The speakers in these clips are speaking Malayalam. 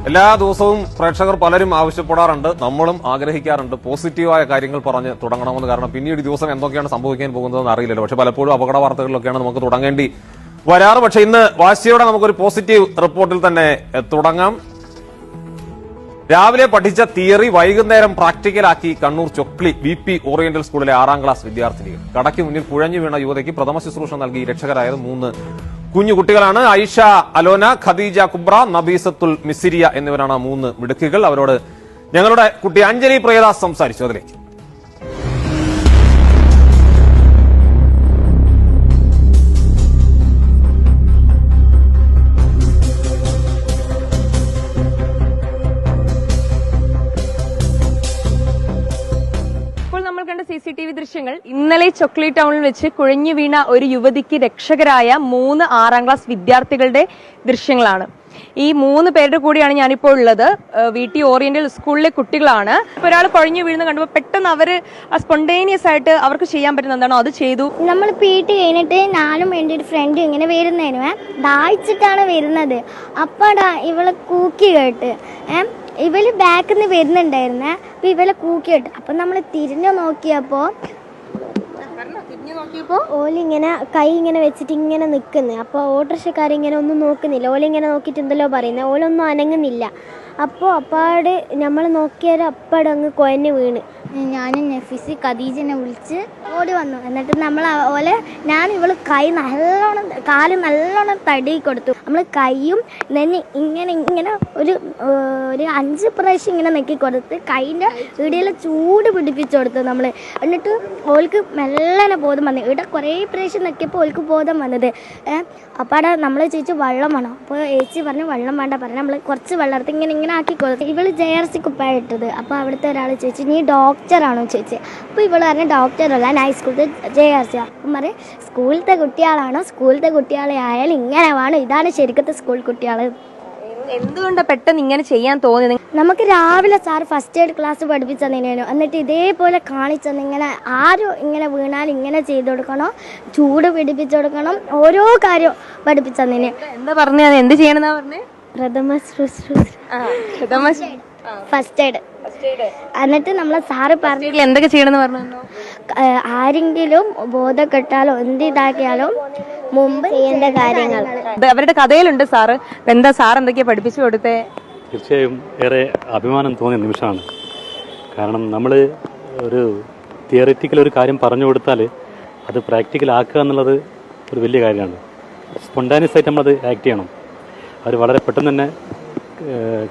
എല്ലാ ദിവസവും പ്രേക്ഷകർ പലരും ആവശ്യപ്പെടാറുണ്ട്, നമ്മളും ആഗ്രഹിക്കാറുണ്ട് പോസിറ്റീവായ കാര്യങ്ങൾ പറഞ്ഞ് തുടങ്ങണമെന്ന്. കാരണം പിന്നീട് ദിവസം എന്തൊക്കെയാണ് സംഭവിക്കാൻ പോകുന്നതെന്ന് അറിയില്ലല്ലോ. പക്ഷെ പലപ്പോഴും അപകട വാർത്തകളിലൊക്കെയാണ് നമുക്ക് തുടങ്ങേണ്ടി വരാറ്. പക്ഷെ ഇന്ന് വാശിയോടെ നമുക്കൊരു പോസിറ്റീവ് റിപ്പോർട്ടിൽ തന്നെ തുടങ്ങാം. രാവിലെ പഠിച്ച തിയറി വൈകുന്നേരം പ്രാക്ടിക്കലാക്കി കണ്ണൂർ ചൊക്ലി VP ഓറിയന്റൽ സ്കൂളിലെ 6ാം ക്ലാസ് വിദ്യാർത്ഥിനികൾ. കടയ്ക്ക് മുന്നിൽ കുഴഞ്ഞു വീണ യുവതിക്ക് പ്രഥമ ശുശ്രൂഷ നൽകി രക്ഷകരായത് 3 കുഞ്ഞു കുട്ടികളാണ്. ഐഷ അലോന, ഖദീജ കുബ്ര, നബീസത്തുൽ മിസിരിയ എന്നിവരാണ് 3 മിടുക്കികൾ. അവരോട് ഞങ്ങളുടെ കുട്ടി അഞ്ജലി പ്രിയദാസ് സംസാരിച്ചു. അതിലേക്ക് CCTV ദൃശ്യങ്ങൾ ഇന്നലെ ചൊക്ലി ടൗണിൽ വെച്ച് കുഴഞ്ഞു വീണ ഒരു യുവതിക്ക് രക്ഷകരായ 3 6ാം ക്ലാസ് വിദ്യാർത്ഥികളുടെ ദൃശ്യങ്ങളാണ്. ഈ 3 പേരുടെ കൂടിയാണ് ഞാനിപ്പോൾ ഉള്ളത്. VT ഓറിയന്റൽ സ്കൂളിലെ കുട്ടികളാണ്. ഇപ്പൊ ഒരാൾ കുഴഞ്ഞു വീഴുന്ന കണ്ടപ്പോൾ പെട്ടെന്ന് അവര് സ്പോണ്ടേനിയസ് ആയിട്ട് അവർക്ക് ചെയ്യാൻ പറ്റുന്ന എന്താണോ അത് ചെയ്തു. നമ്മൾ PT കഴിഞ്ഞിട്ട് ഞാനും എൻ്റെ ഒരു ഫ്രണ്ടും ഇങ്ങനെ വരുന്നതിന് ദാഹിച്ചിട്ടാണ് വരുന്നത്. അപ്പടാ ഇവളെ കൂക്കി കേട്ട് ഇവല് ബാക്കിൽ നിന്ന് വരുന്നുണ്ടായിരുന്നേ. അപ്പൊ ഇവലെ കൂക്കി കേട്ട് അപ്പൊ നമ്മൾ തിരിഞ്ഞു നോക്കിയപ്പോ ഓലിങ്ങനെ കൈ ഇങ്ങനെ വെച്ചിട്ട് ഇങ്ങനെ നിൽക്കുന്നത്. അപ്പോൾ ഓട്ടോറിക്ഷക്കാരിങ്ങനെ ഒന്നും നോക്കുന്നില്ല. ഓലിങ്ങനെ നോക്കിയിട്ട് എന്തല്ലോ പറയുന്നത്. ഓലൊന്നും അനങ്ങുന്നില്ല. അപ്പോൾ അപ്പാട് നമ്മൾ നോക്കിയാൽ അപ്പാട് അങ്ങ് കുഴഞ്ഞ് വീണ്. ഞാനും നഫീസ് ഖദീജനെ വിളിച്ച് ഓടി വന്നു. എന്നിട്ട് നമ്മൾ ഓലെ ഇവള് കാല് നല്ലോണം തടി കൊടുത്തു. നമ്മൾ കൈയും തന്നെ ഇങ്ങനെ ഒരു 5 പ്രാവശ്യം ഇങ്ങനെ നെക്കി കൊടുത്ത് കൈൻ്റെ ഇടയിൽ ചൂട് പിടിപ്പിച്ചു കൊടുത്തു നമ്മൾ. എന്നിട്ട് ഓൾക്ക് മെല്ലനെ ബോധം വന്നു. ഇവിടെ കുറേ പ്രാവശ്യം നെക്കിയപ്പോൾ ഓൾക്ക് ബോധം വന്നത്. അപ്പാടെ നമ്മൾ ചോദിച്ചു വെള്ളം വേണം. അപ്പോൾ ചേച്ചി പറഞ്ഞു വെള്ളം വേണ്ട പറഞ്ഞു. നമ്മൾ കുറച്ച് വെള്ളം എടുത്ത് ഇങ്ങനെ ആക്കി കൊടുത്തു. ഇവള് JRC കുപ്പായിട്ടത്. അപ്പോൾ അവിടുത്തെ ഒരാൾ ചോദിച്ചു നീ ഡോക്ടറാണോ ചോദിച്ചു. അപ്പോൾ ഇവള് പറഞ്ഞു ഡോക്ടറല്ല, ഞാൻ സ്കൂളിലത്തെ JRC. അപ്പം പറയും സ്കൂളിലത്തെ കുട്ടികളാണോ? സ്കൂളിലത്തെ കുട്ടികളെ ആയാലും ഇങ്ങനെ വേണം, ഇതാണ് ശരിക്കത്തെ സ്കൂൾ കുട്ടികൾ. എന്തുകൊണ്ടാണ് പെട്ടെന്ന് ഇങ്ങനെ ചെയ്യാൻ തോന്നിയത്? നമുക്ക് രാവിലെ സാർ ഫസ്റ്റ് എയ്ഡ് ക്ലാസ് പഠിപ്പിച്ചു തന്നേനു. എന്നിട്ട് ഇതേപോലെ കാണിച്ചെന്ന് ഇങ്ങനെ ആരും ഇങ്ങനെ വീണാൽ ഇങ്ങനെ ചെയ്തു കൊടുക്കണം, ചൂട് പിടിപ്പിച്ചു കൊടുക്കണം, ഓരോ കാര്യം പഠിപ്പിച്ചു തന്നേനെ. എന്താ പറഞ്ഞത്? എന്ത് ചെയ്യണമെന്നാ പറഞ്ഞേ? പ്രഥമ ഫസ്റ്റ് എയ്ഡ്. എന്നിട്ട് നമ്മളെ സാറ് പറഞ്ഞു എന്തൊക്കെ ചെയ്യണമെന്ന് പറഞ്ഞു. ആരെങ്കിലും ബോധം കെട്ടാലോ എന്തിതാക്കിയാലും മുമ്പ് ചെയ്യേണ്ട കാര്യങ്ങൾ അവരുടെ കഥയിലുണ്ട് സാറ്. എന്താ സാർ എന്തൊക്കെയാ പഠിപ്പിച്ചു കൊടുത്തേ? തീർച്ചയായും ഏറെ അഭിമാനം തോന്നിയ നിമിഷമാണ്. കാരണം നമ്മൾ ഒരു തിയറിറ്റിക്കൽ ഒരു കാര്യം പറഞ്ഞു കൊടുത്താൽ അത് പ്രാക്ടിക്കൽ ആക്കുക എന്നുള്ളത് ഒരു വലിയ കാര്യമാണ്. സ്പോണ്ടാനിയസ് ആയിട്ട് നമ്മളത് ആക്ട് ചെയ്യണം. അവർ വളരെ പെട്ടെന്ന് തന്നെ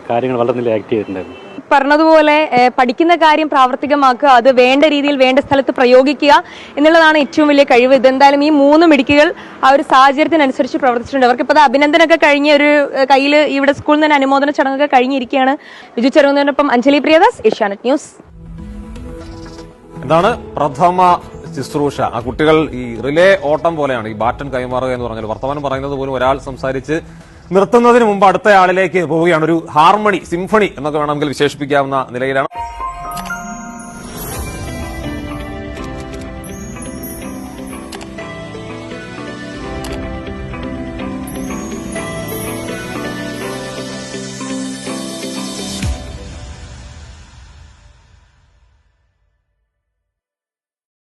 കാര്യങ്ങൾ വളരെ നല്ല ആക്ട് ചെയ്തിട്ടുണ്ടായിരുന്നു. പറഞ്ഞതുപോലെ പഠിക്കുന്ന കാര്യം പ്രാവർത്തികമാക്കുക, അത് വേണ്ട രീതിയിൽ വേണ്ട സ്ഥലത്ത് പ്രയോഗിക്കുക എന്നുള്ളതാണ് ഏറ്റവും വലിയ കഴിവ്. ഇതെന്തായാലും ഈ 3 മിടുക്കികൾ ആ ഒരു സാഹചര്യത്തിനനുസരിച്ച് പ്രവർത്തിച്ചിട്ടുണ്ട്. അവർക്കിപ്പോൾ അഭിനന്ദനമൊക്കെ കഴിഞ്ഞ ഒരു കയ്യിൽ ഇവിടെ സ്കൂളിൽ നിന്ന് അനുമോദന ചടങ്ങൊക്കെ കഴിഞ്ഞിരിക്കുകയാണ്. ബിജു ചെറുകുന്നതിനൊപ്പം അഞ്ജലി പ്രിയദാസ്, ഏഷ്യാനെറ്റ് ന്യൂസ്. എന്താണ് പ്രഥമ ശുശ്രൂഷ? ആ കുട്ടികൾ ഈ റിലേ ഓട്ടം പോലെയാണ്, ഈ ബാറ്റൺ കൈമാറുക എന്ന് പറഞ്ഞാൽ. വർത്തമാനം പറയുന്നത് പോലും ഒരാൾ സംസാരിച്ച് നിർത്തുന്നതിന് മുമ്പ് അടുത്ത ആളിലേക്ക് പോവുകയാണ്. ഒരു ഹാർമണി, സിംഫണി എന്നൊക്കെ വേണമെങ്കിൽ വിശേഷിപ്പിക്കാവുന്ന നിലയിലാണ്.